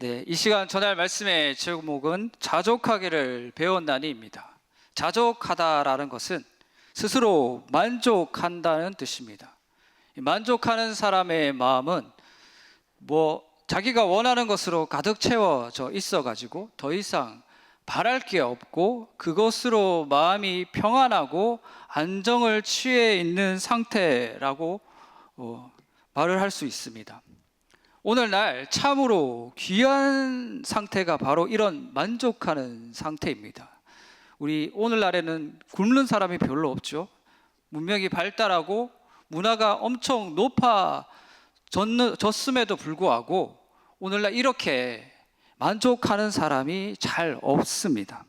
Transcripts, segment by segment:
네, 이 시간 전할 말씀의 제목은 자족하기를 배웠나니입니다. 자족하다라는 것은 스스로 만족한다는 뜻입니다. 만족하는 사람의 마음은 자기가 원하는 것으로 가득 채워져 있어가지고 더 이상 바랄 게 없고 그것으로 마음이 평안하고 안정을 취해 있는 상태라고 말을 할 수 있습니다. 오늘날 참으로 귀한 상태가 바로 이런 만족하는 상태입니다. 우리 오늘날에는 굶는 사람이 별로 없죠. 문명이 발달하고 문화가 엄청 높아졌음에도 불구하고 오늘날 이렇게 만족하는 사람이 잘 없습니다.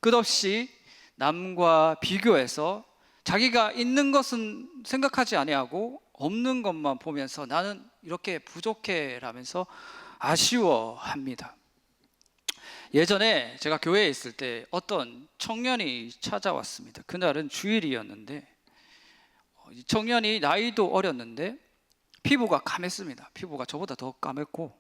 끝없이 남과 비교해서 자기가 있는 것은 생각하지 아니하고 없는 것만 보면서 나는 이렇게 부족해 라면서 아쉬워합니다. 예전에 제가 교회에 있을 때 어떤 청년이 찾아왔습니다. 그날은 주일이었는데 이 청년이 나이도 어렸는데 피부가 까맸습니다. 피부가 저보다 더 까맸고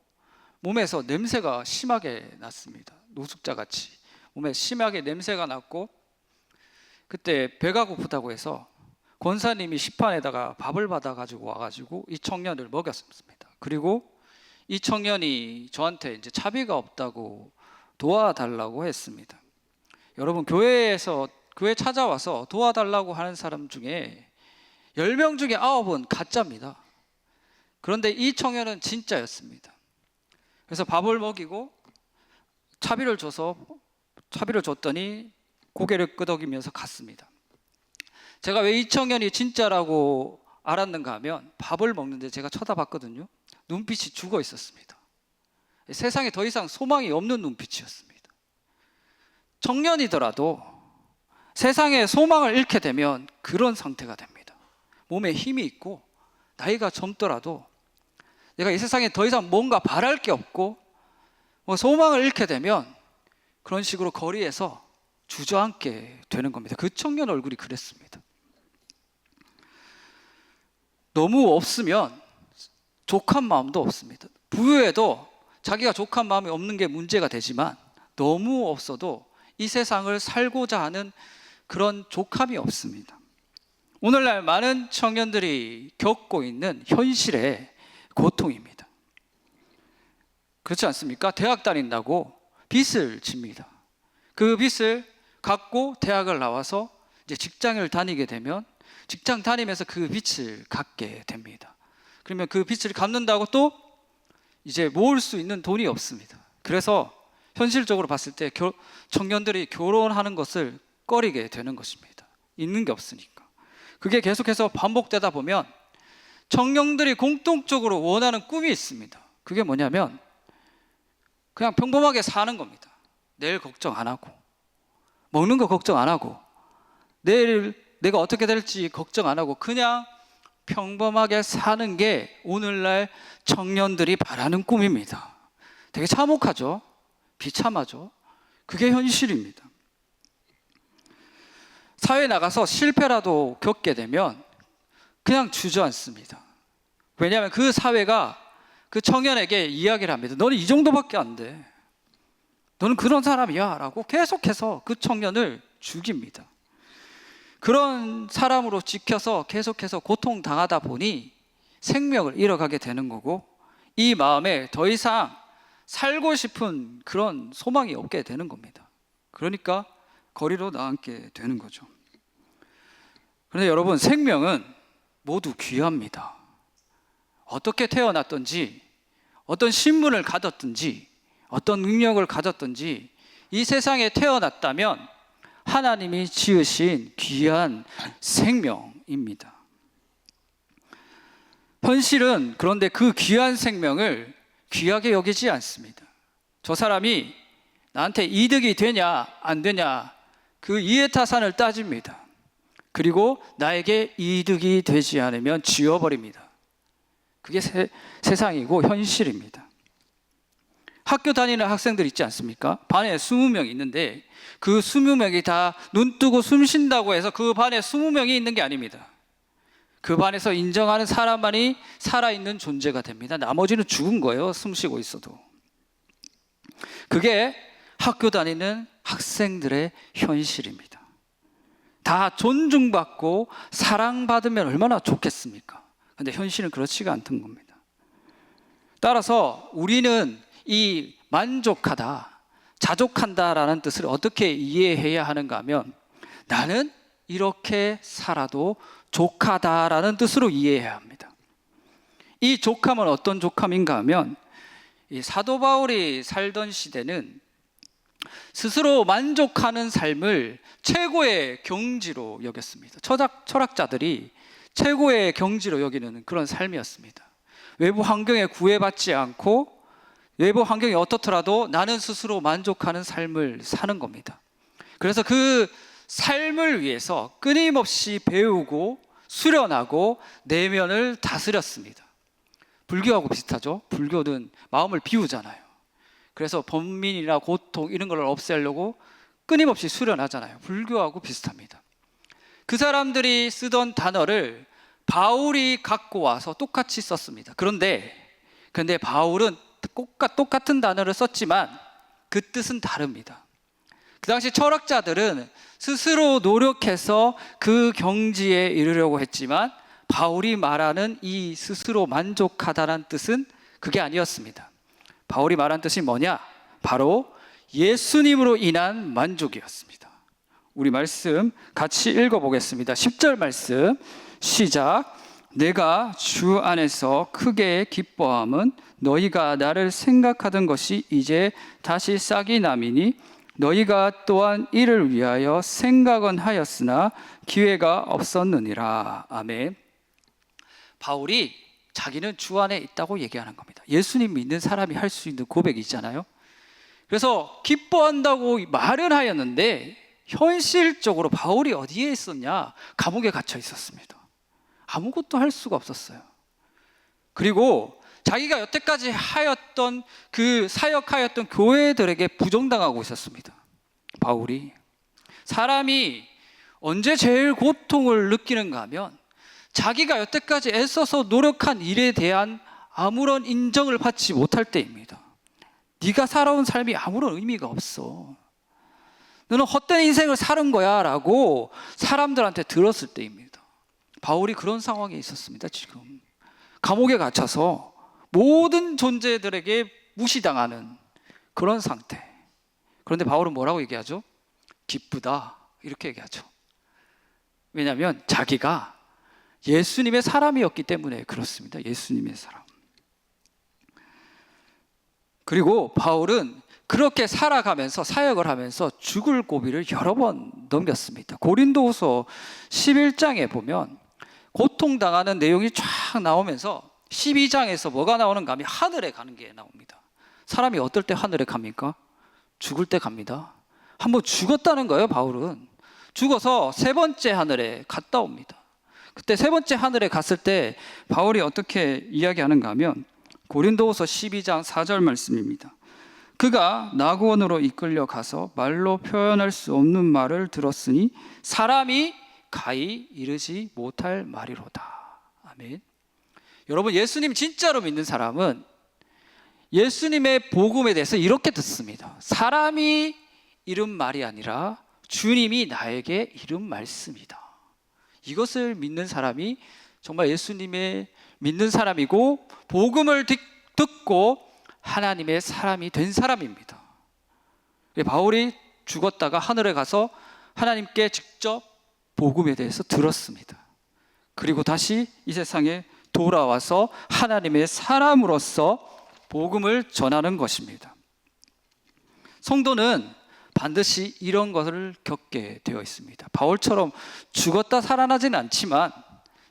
몸에서 냄새가 심하게 났습니다. 노숙자같이 몸에 심하게 냄새가 났고 그때 배가 고프다고 해서 권사님이 시판에다가 밥을 받아가지고 와가지고 이 청년을 먹였습니다. 그리고 이 청년이 저한테 이제 차비가 없다고 도와달라고 했습니다. 여러분, 교회 찾아와서 도와달라고 하는 사람 중에 10명 중에 9은 가짜입니다. 그런데 이 청년은 진짜였습니다. 그래서 밥을 먹이고 차비를 줬더니 고개를 끄덕이면서 갔습니다. 제가 왜 이 청년이 진짜라고 알았는가 하면 밥을 먹는데 제가 쳐다봤거든요. 눈빛이 죽어 있었습니다. 세상에 더 이상 소망이 없는 눈빛이었습니다. 청년이더라도 세상에 소망을 잃게 되면 그런 상태가 됩니다. 몸에 힘이 있고 나이가 젊더라도 내가 이 세상에 더 이상 뭔가 바랄 게 없고 소망을 잃게 되면 그런 식으로 거리에서 주저앉게 되는 겁니다. 그 청년 얼굴이 그랬습니다. 너무 없으면 족한 마음도 없습니다. 부유해도 자기가 족한 마음이 없는 게 문제가 되지만 너무 없어도 이 세상을 살고자 하는 그런 족함이 없습니다. 오늘날 많은 청년들이 겪고 있는 현실의 고통입니다. 그렇지 않습니까? 대학 다닌다고 빚을 집니다. 그 빚을 갚고 대학을 나와서 이제 직장을 다니게 되면 직장 다니면서 그 빚을 갚게 됩니다. 그러면 그 빚을 갚는다고 또 이제 모을 수 있는 돈이 없습니다. 그래서 현실적으로 봤을 때 청년들이 결혼하는 것을 꺼리게 되는 것입니다. 있는 게 없으니까. 그게 계속해서 반복되다 보면 청년들이 공통적으로 원하는 꿈이 있습니다. 그게 뭐냐면 그냥 평범하게 사는 겁니다. 내일 걱정 안 하고 먹는 거 걱정 안 하고 내일 내가 어떻게 될지 걱정 안 하고 그냥 평범하게 사는 게 오늘날 청년들이 바라는 꿈입니다. 되게 참혹하죠? 비참하죠? 그게 현실입니다. 사회에 나가서 실패라도 겪게 되면 그냥 주저앉습니다. 왜냐하면 그 사회가 그 청년에게 이야기를 합니다. 너는 이 정도밖에 안 돼. 너는 그런 사람이야 라고 계속해서 그 청년을 죽입니다. 그런 사람으로 지켜서 계속해서 고통당하다 보니 생명을 잃어가게 되는 거고 이 마음에 더 이상 살고 싶은 그런 소망이 없게 되는 겁니다. 그러니까 거리로 나앉게 되는 거죠. 그런데 여러분, 생명은 모두 귀합니다. 어떻게 태어났든지 어떤 신분을 가졌든지 어떤 능력을 가졌든지 이 세상에 태어났다면 하나님이 지으신 귀한 생명입니다. 현실은 그런데 그 귀한 생명을 귀하게 여기지 않습니다. 저 사람이 나한테 이득이 되냐 안 되냐 그 이해타산을 따집니다. 그리고 나에게 이득이 되지 않으면 지워버립니다. 그게 세상이고 현실입니다. 학교 다니는 학생들 있지 않습니까? 반에 20명 있는데 그 20명이 다 눈 뜨고 숨 쉰다고 해서 그 반에 20명이 있는 게 아닙니다. 그 반에서 인정하는 사람만이 살아있는 존재가 됩니다. 나머지는 죽은 거예요. 숨 쉬고 있어도. 그게 학교 다니는 학생들의 현실입니다. 다 존중받고 사랑받으면 얼마나 좋겠습니까? 근데 현실은 그렇지가 않던 겁니다. 따라서 우리는 이 만족하다, 자족한다라는 뜻을 어떻게 이해해야 하는가 하면, 나는 이렇게 살아도 족하다라는 뜻으로 이해해야 합니다. 이 족함은 어떤 족함인가 하면, 이 사도 바울이 살던 시대는 스스로 만족하는 삶을 최고의 경지로 여겼습니다. 철학자들이 최고의 경지로 여기는 그런 삶이었습니다. 외부 환경에 구애받지 않고 외부 환경이 어떻더라도 나는 스스로 만족하는 삶을 사는 겁니다. 그래서 그 삶을 위해서 끊임없이 배우고 수련하고 내면을 다스렸습니다. 불교하고 비슷하죠. 불교는 마음을 비우잖아요. 그래서 번민이나 고통 이런 걸 없애려고 끊임없이 수련하잖아요. 불교하고 비슷합니다. 그 사람들이 쓰던 단어를 바울이 갖고 와서 똑같이 썼습니다. 그런데 바울은 똑같은 단어를 썼지만 그 뜻은 다릅니다. 그 당시 철학자들은 스스로 노력해서 그 경지에 이르려고 했지만, 바울이 말하는 이 스스로 만족하다는 뜻은 그게 아니었습니다. 바울이 말한 뜻이 뭐냐? 바로 예수님으로 인한 만족이었습니다. 우리 말씀 같이 읽어보겠습니다. 10절 말씀 시작. 내가 주 안에서 크게 기뻐함은 너희가 나를 생각하던 것이 이제 다시 싹이 남이니 너희가 또한 이를 위하여 생각은 하였으나 기회가 없었느니라. 아멘. 바울이 자기는 주 안에 있다고 얘기하는 겁니다. 예수님 믿는 사람이 할 수 있는 고백이 있잖아요. 그래서 기뻐한다고 말은 하였는데 현실적으로 바울이 어디에 있었냐? 감옥에 갇혀 있었습니다. 아무것도 할 수가 없었어요. 그리고 자기가 여태까지 하였던 그 사역하였던 교회들에게 부정당하고 있었습니다. 바울이. 사람이 언제 제일 고통을 느끼는가 하면, 자기가 여태까지 애써서 노력한 일에 대한 아무런 인정을 받지 못할 때입니다. 네가 살아온 삶이 아무런 의미가 없어, 너는 헛된 인생을 사는 거야 라고 사람들한테 들었을 때입니다. 바울이 그런 상황에 있었습니다. 지금 감옥에 갇혀서 모든 존재들에게 무시당하는 그런 상태. 그런데 바울은 뭐라고 얘기하죠? 기쁘다, 이렇게 얘기하죠. 왜냐하면 자기가 예수님의 사람이었기 때문에 그렇습니다. 예수님의 사람. 그리고 바울은 그렇게 살아가면서 사역을 하면서 죽을 고비를 여러 번 넘겼습니다. 고린도후서 11장에 보면 고통당하는 내용이 쫙 나오면서 12장에서 뭐가 나오는가 하면 하늘에 가는 게 나옵니다. 사람이 어떨 때 하늘에 갑니까? 죽을 때 갑니다. 한번 죽었다는 거예요. 바울은 죽어서 세 번째 하늘에 갔다 옵니다. 그때 세 번째 하늘에 갔을 때 바울이 어떻게 이야기하는가 하면 고린도후서 12장 4절 말씀입니다. 그가 낙원으로 이끌려 가서 말로 표현할 수 없는 말을 들었으니 사람이 가히 이르지 못할 말이로다. 아멘. 여러분, 예수님 진짜로 믿는 사람은 예수님의 복음에 대해서 이렇게 듣습니다. 사람이 이른 말이 아니라 주님이 나에게 이른 말씀이다. 이것을 믿는 사람이 정말 예수님의 믿는 사람이고 복음을 듣고 하나님의 사람이 된 사람입니다. 바울이 죽었다가 하늘에 가서 하나님께 직접 복음에 대해서 들었습니다. 그리고 다시 이 세상에 돌아와서 하나님의 사람으로서 복음을 전하는 것입니다. 성도는 반드시 이런 것을 겪게 되어 있습니다. 바울처럼 죽었다 살아나지는 않지만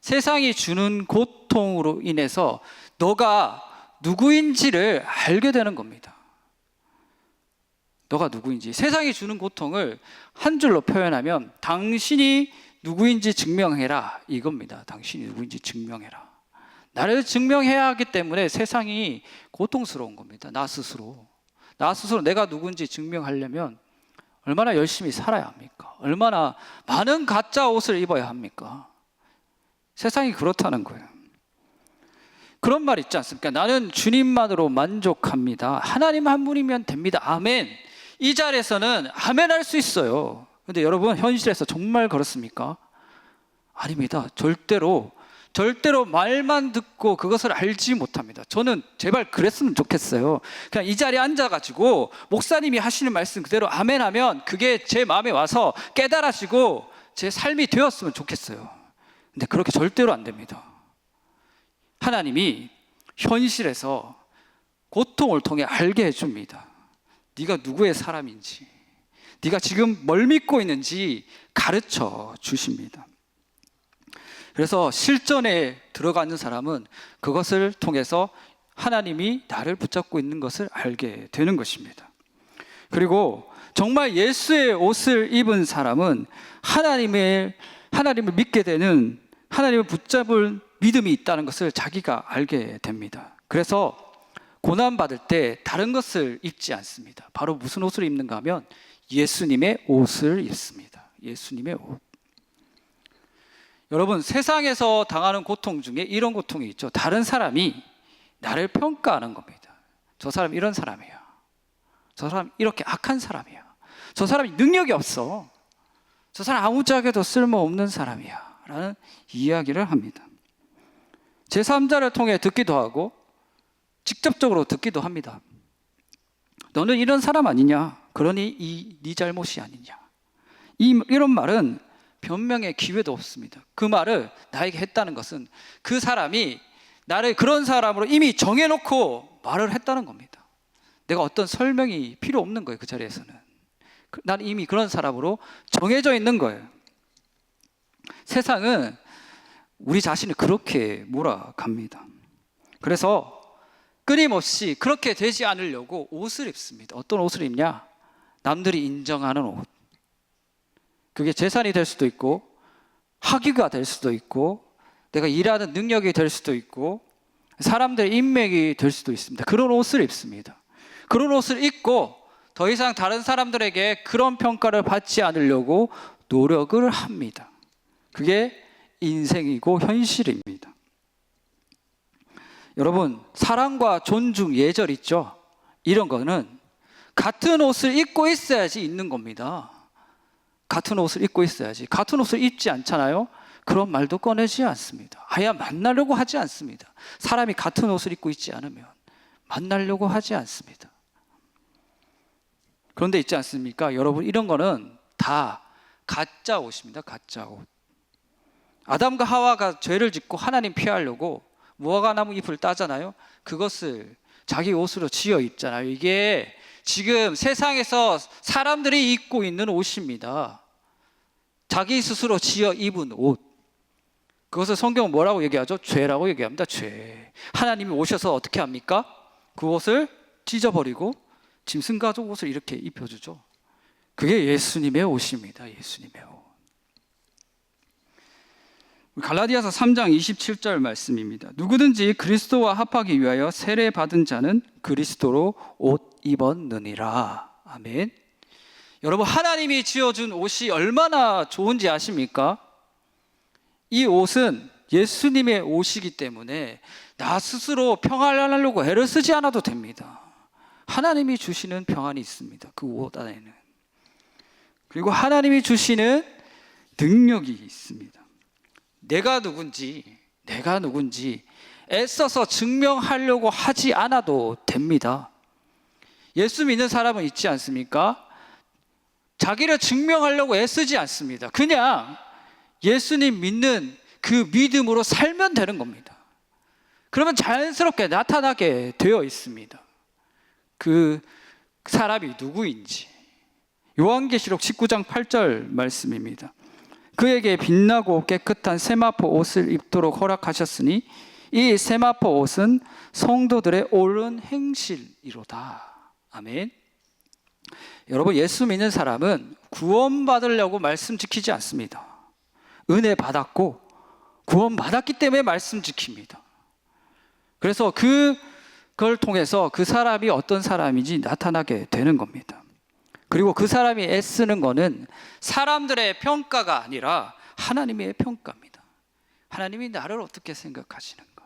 세상이 주는 고통으로 인해서 너가 누구인지를 알게 되는 겁니다. 너가 누구인지. 세상이 주는 고통을 한 줄로 표현하면 당신이 누구인지 증명해라, 이겁니다. 당신이 누구인지 증명해라. 나를 증명해야 하기 때문에 세상이 고통스러운 겁니다. 나 스스로 내가 누군지 증명하려면 얼마나 열심히 살아야 합니까? 얼마나 많은 가짜 옷을 입어야 합니까? 세상이 그렇다는 거예요. 그런 말 있지 않습니까? 나는 주님만으로 만족합니다. 하나님 한 분이면 됩니다. 아멘. 이 자리에서는 아멘 할 수 있어요. 근데 여러분, 현실에서 정말 그렇습니까? 아닙니다. 절대로 말만 듣고 그것을 알지 못합니다. 저는 제발 그랬으면 좋겠어요. 그냥 이 자리에 앉아가지고 목사님이 하시는 말씀 그대로 아멘 하면 그게 제 마음에 와서 깨달아지고 제 삶이 되었으면 좋겠어요. 근데 그렇게 절대로 안 됩니다. 하나님이 현실에서 고통을 통해 알게 해줍니다. 네가 누구의 사람인지, 네가 지금 뭘 믿고 있는지 가르쳐 주십니다. 그래서 실전에 들어가는 사람은 그것을 통해서 하나님이 나를 붙잡고 있는 것을 알게 되는 것입니다. 그리고 정말 예수의 옷을 입은 사람은 하나님을 믿게 되는, 하나님을 붙잡을 믿음이 있다는 것을 자기가 알게 됩니다. 그래서 고난받을 때 다른 것을 입지 않습니다. 바로 무슨 옷을 입는가 하면 예수님의 옷을 입습니다. 예수님의 옷. 여러분, 세상에서 당하는 고통 중에 이런 고통이 있죠. 다른 사람이 나를 평가하는 겁니다. 저 사람 이런 사람이야. 저 사람 이렇게 악한 사람이야. 저 사람이 능력이 없어. 저 사람 아무짝에도 쓸모없는 사람이야 라는 이야기를 합니다. 제3자를 통해 듣기도 하고 직접적으로 듣기도 합니다. 너는 이런 사람 아니냐? 그러니 네 잘못이 아니냐? 이런 말은 변명의 기회도 없습니다. 그 말을 나에게 했다는 것은 그 사람이 나를 그런 사람으로 이미 정해놓고 말을 했다는 겁니다. 내가 어떤 설명이 필요 없는 거예요. 그 자리에서는 나는 이미 그런 사람으로 정해져 있는 거예요. 세상은 우리 자신을 그렇게 몰아갑니다. 그래서 끊임없이 그렇게 되지 않으려고 옷을 입습니다. 어떤 옷을 입냐? 남들이 인정하는 옷. 그게 재산이 될 수도 있고 학위가 될 수도 있고 내가 일하는 능력이 될 수도 있고 사람들의 인맥이 될 수도 있습니다. 그런 옷을 입습니다. 그런 옷을 입고 더 이상 다른 사람들에게 그런 평가를 받지 않으려고 노력을 합니다. 그게 인생이고 현실입니다. 여러분, 사랑과 존중, 예절 있죠? 이런 거는 같은 옷을 입고 있어야지 있는 겁니다. 같은 옷을 입고 있어야지. 같은 옷을 입지 않잖아요? 그런 말도 꺼내지 않습니다. 아예 만나려고 하지 않습니다. 사람이 같은 옷을 입고 있지 않으면 만나려고 하지 않습니다. 그런데 있지 않습니까? 여러분, 이런 거는 다 가짜 옷입니다. 가짜 옷. 아담과 하와가 죄를 짓고 하나님 피하려고 무화과나무 잎을 따잖아요. 그것을 자기 옷으로 지어 입잖아요. 이게 지금 세상에서 사람들이 입고 있는 옷입니다. 자기 스스로 지어 입은 옷. 그것을 성경은 뭐라고 얘기하죠? 죄라고 얘기합니다. 죄. 하나님이 오셔서 어떻게 합니까? 그 옷을 찢어버리고 짐승 가죽 옷을 이렇게 입혀주죠. 그게 예수님의 옷입니다. 예수님의 옷. 갈라디아서 3장 27절 말씀입니다. 누구든지 그리스도와 합하기 위하여 세례 받은 자는 그리스도로 옷 입었느니라. 아멘. 여러분, 하나님이 지어준 옷이 얼마나 좋은지 아십니까? 이 옷은 예수님의 옷이기 때문에 나 스스로 평안하려고 애를 쓰지 않아도 됩니다. 하나님이 주시는 평안이 있습니다. 그 옷 안에는. 그리고 하나님이 주시는 능력이 있습니다. 내가 누군지 애써서 증명하려고 하지 않아도 됩니다. 예수 믿는 사람은 있지 않습니까? 자기를 증명하려고 애쓰지 않습니다. 그냥 예수님 믿는 그 믿음으로 살면 되는 겁니다. 그러면 자연스럽게 나타나게 되어 있습니다. 그 사람이 누구인지. 요한계시록 19장 8절 말씀입니다. 그에게 빛나고 깨끗한 세마포 옷을 입도록 허락하셨으니 이 세마포 옷은 성도들의 옳은 행실이로다. 아멘. 여러분, 예수 믿는 사람은 구원받으려고 말씀 지키지 않습니다. 은혜 받았고 구원받았기 때문에 말씀 지킵니다. 그래서 그걸 통해서 그 사람이 어떤 사람인지 나타나게 되는 겁니다. 그리고 그 사람이 애쓰는 거는 사람들의 평가가 아니라 하나님의 평가입니다. 하나님이 나를 어떻게 생각하시는가?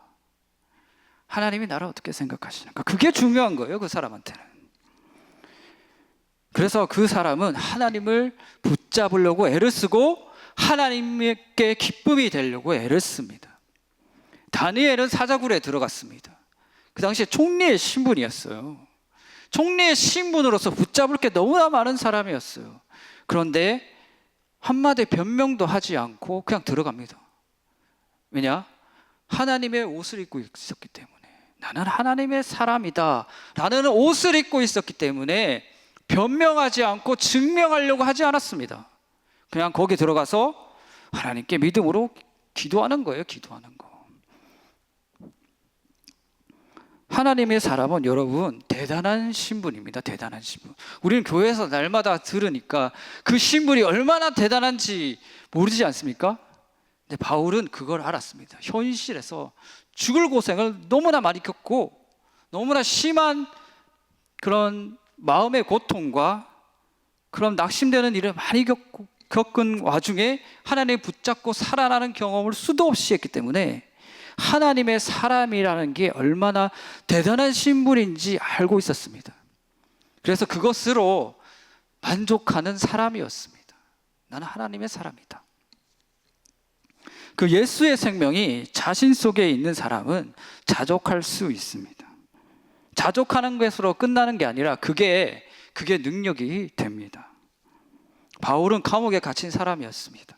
하나님이 나를 어떻게 생각하시는가? 그게 중요한 거예요, 그 사람한테는. 그래서 그 사람은 하나님을 붙잡으려고 애를 쓰고 하나님께 기쁨이 되려고 애를 씁니다. 다니엘은 사자굴에 들어갔습니다. 그 당시에 총리의 신분이었어요. 총리의 신분으로서 붙잡을 게 너무나 많은 사람이었어요. 그런데 한마디 변명도 하지 않고 그냥 들어갑니다. 왜냐? 하나님의 옷을 입고 있었기 때문에. 나는 하나님의 사람이다 라는 옷을 입고 있었기 때문에 변명하지 않고 증명하려고 하지 않았습니다. 그냥 거기 들어가서 하나님께 믿음으로 기도하는 거예요. 기도하는 거. 하나님의 사람은 여러분 대단한 신분입니다. 대단한 신분. 우리는 교회에서 날마다 들으니까 그 신분이 얼마나 대단한지 모르지 않습니까? 근데 바울은 그걸 알았습니다. 현실에서 죽을 고생을 너무나 많이 겪고 너무나 심한 그런 마음의 고통과 그런 낙심되는 일을 많이 겪은 와중에 하나님을 붙잡고 살아나는 경험을 수도 없이 했기 때문에 하나님의 사람이라는 게 얼마나 대단한 신분인지 알고 있었습니다. 그래서 그것으로 만족하는 사람이었습니다. 나는 하나님의 사람이다. 그 예수의 생명이 자신 속에 있는 사람은 자족할 수 있습니다. 자족하는 것으로 끝나는 게 아니라 그게 능력이 됩니다. 바울은 감옥에 갇힌 사람이었습니다.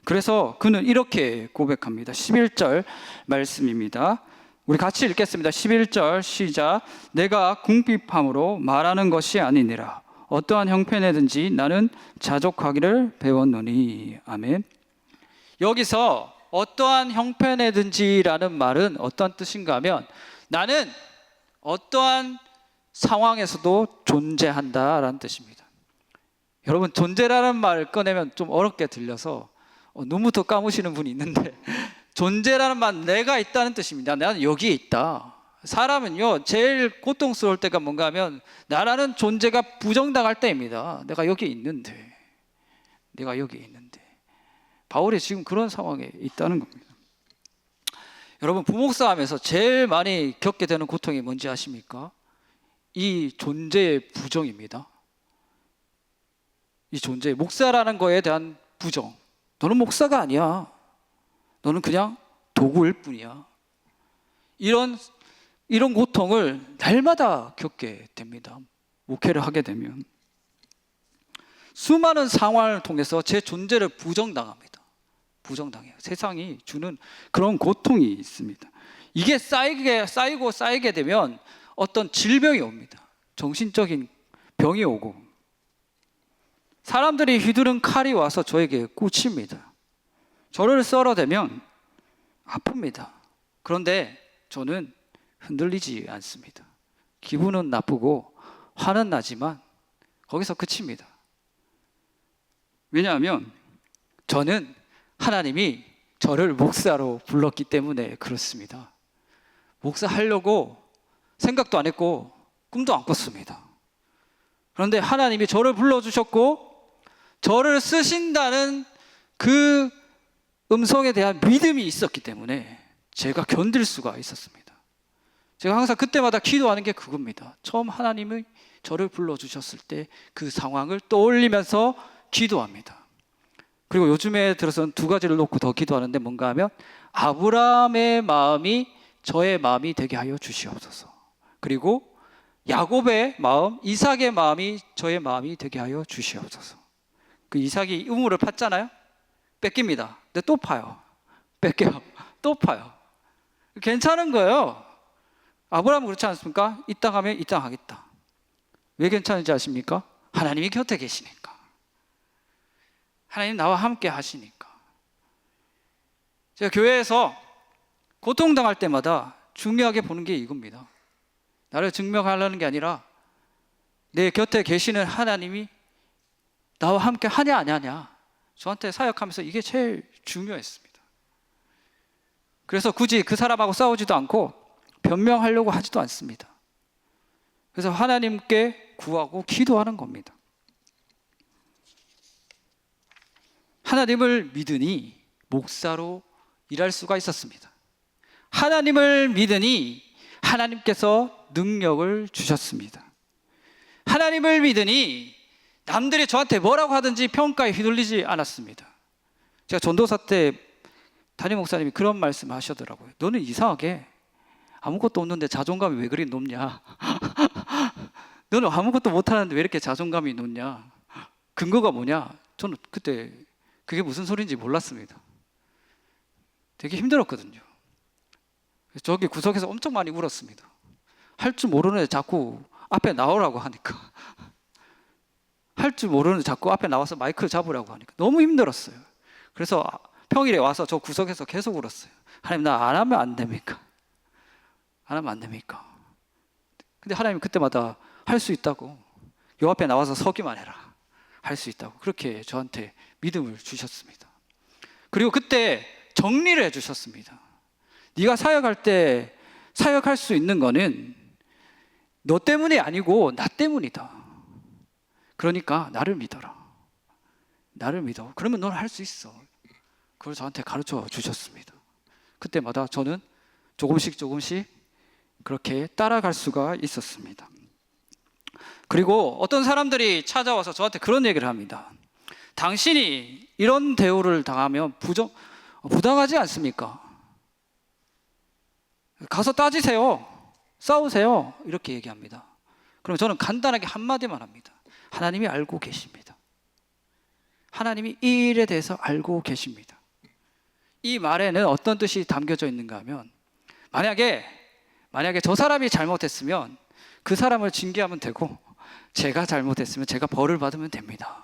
그래서 그는 이렇게 고백합니다. 11절 말씀입니다. 우리 같이 읽겠습니다. 11절 시작. 내가 궁핍함으로 말하는 것이 아니니라. 어떠한 형편에든지 나는 자족하기를 배웠노니. 아멘. 여기서 어떠한 형편에든지라는 말은 어떤 뜻인가 하면 나는 어떠한 상황에서도 존재한다라는 뜻입니다. 여러분 존재라는 말을 꺼내면 좀 어렵게 들려서 눈부터 감으시는 분이 있는데 존재라는 말 내가 있다는 뜻입니다. 나는 여기에 있다. 사람은요 제일 고통스러울 때가 뭔가 하면 나라는 존재가 부정당할 때입니다. 내가 여기 있는데 바울이 지금 그런 상황에 있다는 겁니다. 여러분 부목사하면서 제일 많이 겪게 되는 고통이 뭔지 아십니까? 이 존재의 부정입니다. 이 존재, 목사라는 거에 대한 부정. 너는 목사가 아니야. 너는 그냥 도구일 뿐이야. 이런 고통을 날마다 겪게 됩니다. 목회를 하게 되면. 수많은 상황을 통해서 제 존재를 부정당합니다. 부정당해요. 세상이 주는 그런 고통이 있습니다. 이게 쌓이게 되면 어떤 질병이 옵니다. 정신적인 병이 오고 사람들이 휘두른 칼이 와서 저에게 꽂힙니다. 저를 썰어대면 아픕니다. 그런데 저는 흔들리지 않습니다. 기분은 나쁘고 화는 나지만 거기서 그칩니다. 왜냐하면 저는 하나님이 저를 목사로 불렀기 때문에 그렇습니다. 목사하려고 생각도 안 했고 꿈도 안 꿨습니다. 그런데 하나님이 저를 불러주셨고 저를 쓰신다는 그 음성에 대한 믿음이 있었기 때문에 제가 견딜 수가 있었습니다. 제가 항상 그때마다 기도하는 게 그겁니다. 처음 하나님이 저를 불러주셨을 때 그 상황을 떠올리면서 기도합니다. 그리고 요즘에 들어서는 두 가지를 놓고 더 기도하는데 뭔가 하면 아브라함의 마음이 저의 마음이 되게 하여 주시옵소서. 그리고 야곱의 마음, 이삭의 마음이 저의 마음이 되게 하여 주시옵소서. 그 이삭이 우물을 팠잖아요. 뺏깁니다. 근데 또 파요. 뺏겨요. 또 파요. 괜찮은 거예요. 아브라함은 그렇지 않습니까? 이 땅 하면 이 땅 하겠다. 왜 괜찮은지 아십니까? 하나님이 곁에 계시니까. 하나님 나와 함께 하시니까. 제가 교회에서 고통당할 때마다 중요하게 보는 게 이겁니다. 나를 증명하려는 게 아니라 내 곁에 계시는 하나님이 나와 함께 하냐 안 하냐. 저한테 사역하면서 이게 제일 중요했습니다. 그래서 굳이 그 사람하고 싸우지도 않고 변명하려고 하지도 않습니다. 그래서 하나님께 구하고 기도하는 겁니다. 하나님을 믿으니 목사로 일할 수가 있었습니다. 하나님을 믿으니 하나님께서 능력을 주셨습니다. 하나님을 믿으니 남들이 저한테 뭐라고 하든지 평가에 휘둘리지 않았습니다. 제가 전도사 때 담임 목사님이 그런 말씀을 하시더라고요. 너는 이상하게 아무것도 없는데 자존감이 왜 그리 높냐? 너는 아무것도 못하는데 왜 이렇게 자존감이 높냐? 근거가 뭐냐? 저는 그때 그게 무슨 소리인지 몰랐습니다. 되게 힘들었거든요. 저기 구석에서 엄청 많이 울었습니다. 할 줄 모르는데 자꾸 앞에 나오라고 하니까, 할 줄 모르는데 자꾸 앞에 나와서 마이크를 잡으라고 하니까 너무 힘들었어요. 그래서 평일에 와서 저 구석에서 계속 울었어요. 하나님, 나 안 하면 안 됩니까? 안 하면 안 됩니까? 근데 하나님 그때마다 할 수 있다고, 요 앞에 나와서 서기만 해라, 할 수 있다고 그렇게 저한테 믿음을 주셨습니다. 그리고 그때 정리를 해주셨습니다. 네가 사역할 때 사역할 수 있는 거는 너 때문이 아니고 나 때문이다. 그러니까 나를 믿어라. 나를 믿어. 그러면 넌 할 수 있어. 그걸 저한테 가르쳐 주셨습니다. 그때마다 저는 조금씩 그렇게 따라갈 수가 있었습니다. 그리고 어떤 사람들이 찾아와서 저한테 그런 얘기를 합니다. 당신이 이런 대우를 당하면 부당하지 않습니까? 가서 따지세요. 싸우세요. 이렇게 얘기합니다. 그럼 저는 간단하게 한마디만 합니다. 하나님이 알고 계십니다. 하나님이 이 일에 대해서 알고 계십니다. 이 말에는 어떤 뜻이 담겨져 있는가 하면, 만약에 저 사람이 잘못했으면 그 사람을 징계하면 되고, 제가 잘못했으면 제가 벌을 받으면 됩니다.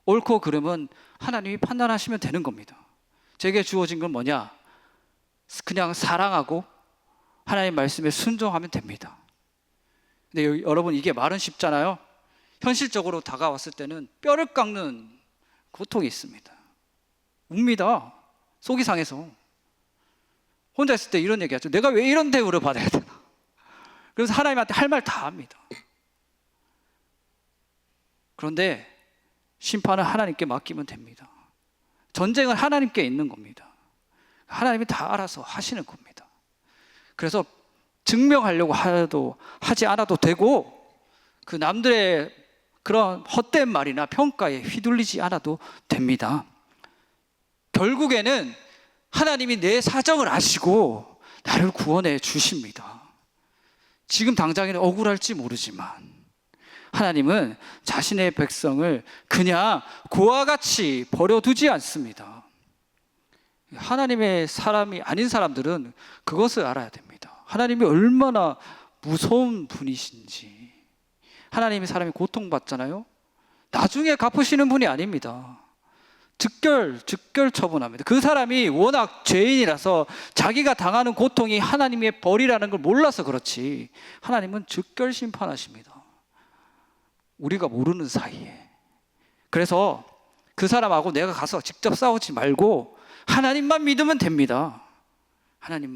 옳고 그름은 하나님이 판단하시면 되는 겁니다. 제게 주어진 건 뭐냐? 그냥 사랑하고 하나님 말씀에 순종하면 됩니다. 근데 여러분, 이게 말은 쉽잖아요. 현실적으로 다가왔을 때는 뼈를 깎는 고통이 있습니다. 웁니다. 속이 상해서. 혼자 있을 때 이런 얘기하죠. 내가 왜 이런 대우를 받아야 되나? 그래서 하나님한테 할 말 다 합니다. 그런데 심판은 하나님께 맡기면 됩니다. 전쟁은 하나님께 있는 겁니다. 하나님이 다 알아서 하시는 겁니다. 그래서 증명하려고 하지 않아도 되고, 그 남들의 그런 헛된 말이나 평가에 휘둘리지 않아도 됩니다. 결국에는 하나님이 내 사정을 아시고 나를 구원해 주십니다. 지금 당장에는 억울할지 모르지만 하나님은 자신의 백성을 그냥 고와 같이 버려두지 않습니다. 하나님의 사람이 아닌 사람들은 그것을 알아야 됩니다. 하나님이 얼마나 무서운 분이신지. 하나님의 사람이 고통받잖아요. 나중에 갚으시는 분이 아닙니다. 즉결 처분합니다. 그 사람이 워낙 죄인이라서 자기가 당하는 고통이 하나님의 벌이라는 걸 몰라서 그렇지, 하나님은 즉결 심판하십니다. 우리가 모르는 사이에. 그래서 그 사람하고 내가 가서 직접 싸우지 말고 하나님만 믿으면 됩니다. 하나님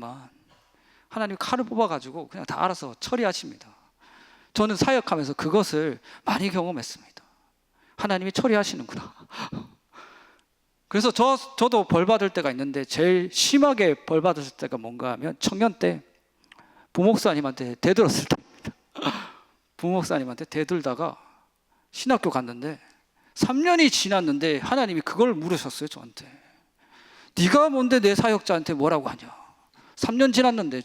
칼을 뽑아가지고 그냥 다 알아서 처리하십니다. 저는 사역하면서 그것을 많이 경험했습니다. 하나님이 처리하시는구나. 그래서 저도 벌 받을 때가 있는데, 제일 심하게 벌 받았을 때가 뭔가 하면 청년 때 부목사님한테 대들었을 때입니다. 부목사님한테 대들다가 신학교 갔는데 3년이 지났는데 하나님이 그걸 물으셨어요. 저한테. 네가 뭔데 내 사역자한테 뭐라고 하냐. 3년 지났는데,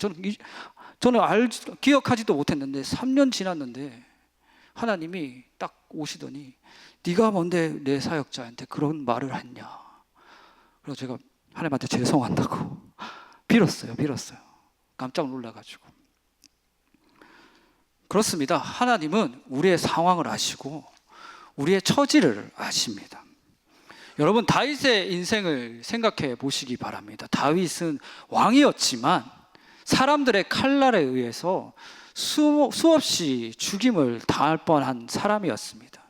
저는 기억하지도 못했는데 3년 지났는데 하나님이 딱 오시더니 네가 뭔데 내 사역자한테 그런 말을 했냐. 그래서 제가 하나님한테 죄송한다고 빌었어요. 깜짝 놀라가지고. 그렇습니다. 하나님은 우리의 상황을 아시고 우리의 처지를 아십니다. 여러분, 다윗의 인생을 생각해 보시기 바랍니다. 다윗은 왕이었지만 사람들의 칼날에 의해서 수없이 죽임을 당할 뻔한 사람이었습니다.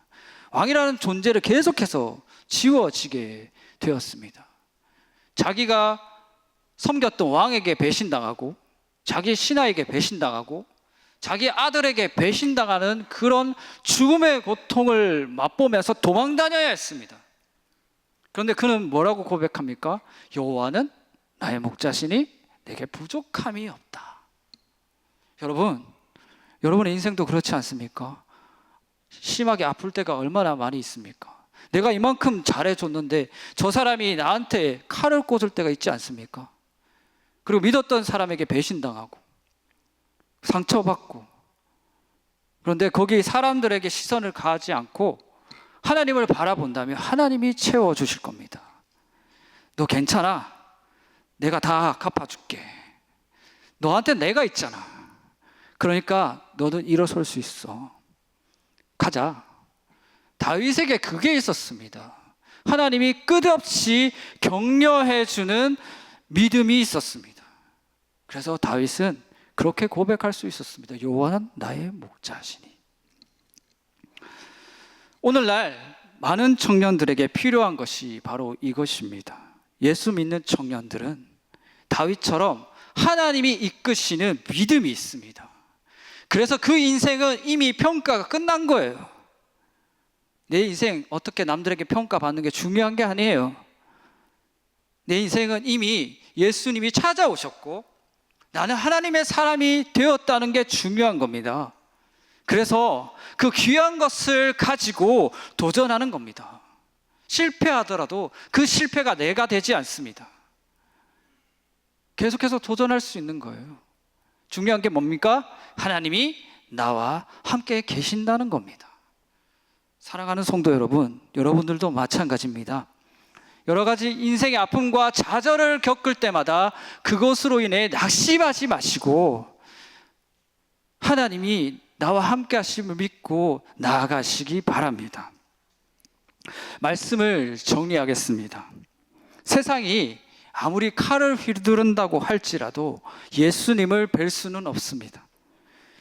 왕이라는 존재를 계속해서 지워지게 되었습니다. 자기가 섬겼던 왕에게 배신당하고, 자기 신하에게 배신당하고, 자기 아들에게 배신당하는 그런 죽음의 고통을 맛보면서 도망다녀야 했습니다. 그런데 그는 뭐라고 고백합니까? 여호와는 나의 목자시니 내게 부족함이 없다. 여러분의 인생도 그렇지 않습니까? 심하게 아플 때가 얼마나 많이 있습니까? 내가 이만큼 잘해줬는데 저 사람이 나한테 칼을 꽂을 때가 있지 않습니까? 그리고 믿었던 사람에게 배신당하고 상처받고, 그런데 거기 사람들에게 시선을 가하지 않고 하나님을 바라본다면 하나님이 채워주실 겁니다. 너 괜찮아. 내가 다 갚아줄게. 너한테 내가 있잖아. 그러니까 너는 일어설 수 있어. 가자. 다윗에게 그게 있었습니다. 하나님이 끝없이 격려해주는 믿음이 있었습니다. 그래서 다윗은 그렇게 고백할 수 있었습니다. 여호와는 나의 목자시니. 오늘날 많은 청년들에게 필요한 것이 바로 이것입니다. 예수 믿는 청년들은 다윗처럼 하나님이 이끄시는 믿음이 있습니다. 그래서 그 인생은 이미 평가가 끝난 거예요. 내 인생 어떻게 남들에게 평가받는 게 중요한 게 아니에요. 내 인생은 이미 예수님이 찾아오셨고 나는 하나님의 사람이 되었다는 게 중요한 겁니다. 그래서 그 귀한 것을 가지고 도전하는 겁니다. 실패하더라도 그 실패가 내가 되지 않습니다. 계속해서 도전할 수 있는 거예요. 중요한 게 뭡니까? 하나님이 나와 함께 계신다는 겁니다. 사랑하는 성도 여러분, 여러분들도 마찬가지입니다. 여러 가지 인생의 아픔과 좌절을 겪을 때마다 그것으로 인해 낙심하지 마시고 하나님이 나와 함께 하심을 믿고 나아가시기 바랍니다. 말씀을 정리하겠습니다. 세상이 아무리 칼을 휘두른다고 할지라도 예수님을 뵐 수는 없습니다.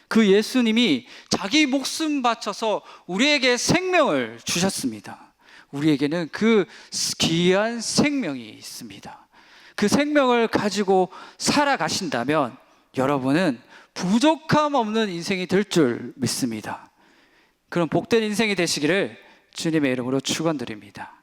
그 예수님이 자기 목숨 바쳐서 우리에게 생명을 주셨습니다. 우리에게는 그 귀한 생명이 있습니다. 그 생명을 가지고 살아가신다면 여러분은 부족함 없는 인생이 될 줄 믿습니다. 그런 복된 인생이 되시기를 주님의 이름으로 축원드립니다.